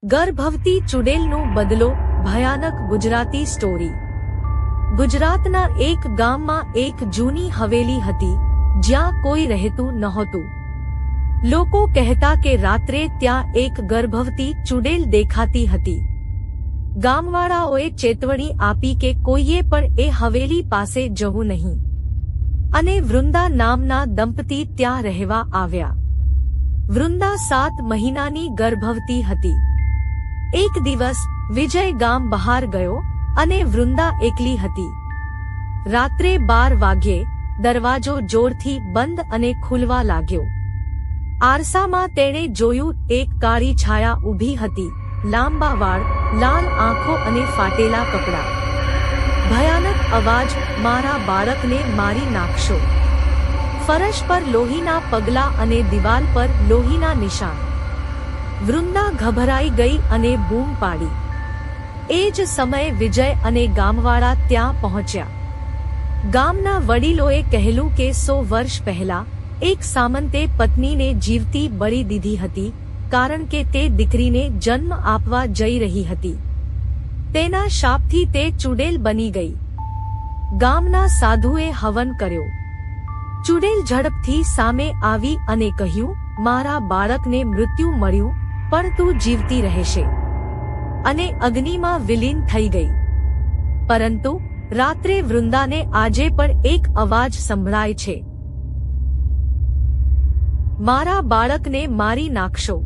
ગર્ભવતી ચુડેલનો બદલો ભયાનક ગુજરાતી સ્ટોરી। ગુજરાતના એક ગામમાં એક જૂની હવેલી હતી જ્યાં કોઈ રહેતું નહોતું। લોકો કહેતા કે રાત્રે ત્યાં એક ગર્ભવતી ચુડેલ દેખાતી હતી। ગામવાળાઓએ ચેતવણી આપી કે કોઈએ પણ એ હવેલી પાસે જવું નહીં, અને વૃંદા નામના દંપતી ત્યાં રહેવા આવ્યા। વૃંદા 7 મહિનાની ગર્ભવતી હતી। એક દિવસ વિજય ગામ બહાર ગયો અને વૃંદા એકલી હતી। રાત્રે 12 વાગ્યે દરવાજો જોરથી બંધ અને ખુલવા લાગ્યો। આરસામાં તેણે જોયું એક કાળી છાયા ઊભી હતી, લાંબા વાળ, લાલ આંખો અને ફાટેલા કપડાં। ભયાનક અવાજ, મારા બાળકને મારી નાખશો। ફરશ પર લોહીના પગલાં અને દિવાલ પર લોહીના નિશાન। વૃંદા ગભરાઈ ગઈ અને બૂમ પાડી। એ જ સમયે વિજય અને ગામવાળા ત્યાં પહોંચ્યા। ગામના વડીલોએ કહેલું કે 100 વર્ષ પહેલા એક સામંતે પત્નીને જીવતી બળી દીધી હતી, કારણ કે તે દીકરીને જન્મ આપવા જઈ રહી હતી। તેના શાપથી તે ચુડેલ બની ગઈ। ગામના સાધુએ હવન કર્યો। ચુડેલ ઝડપથી સામે આવી અને કહ્યું, મારા બાળકને મૃત્યુ મળ્યું, પણ તું જીવતી રહેશે, અને અગ્નિમાં વિલીન થઈ ગઈ। પરંતુ રાત્રે વૃંદાને આજે પણ એક અવાજ સંભળાય છે, મારા બાળકને મારી નાખશો।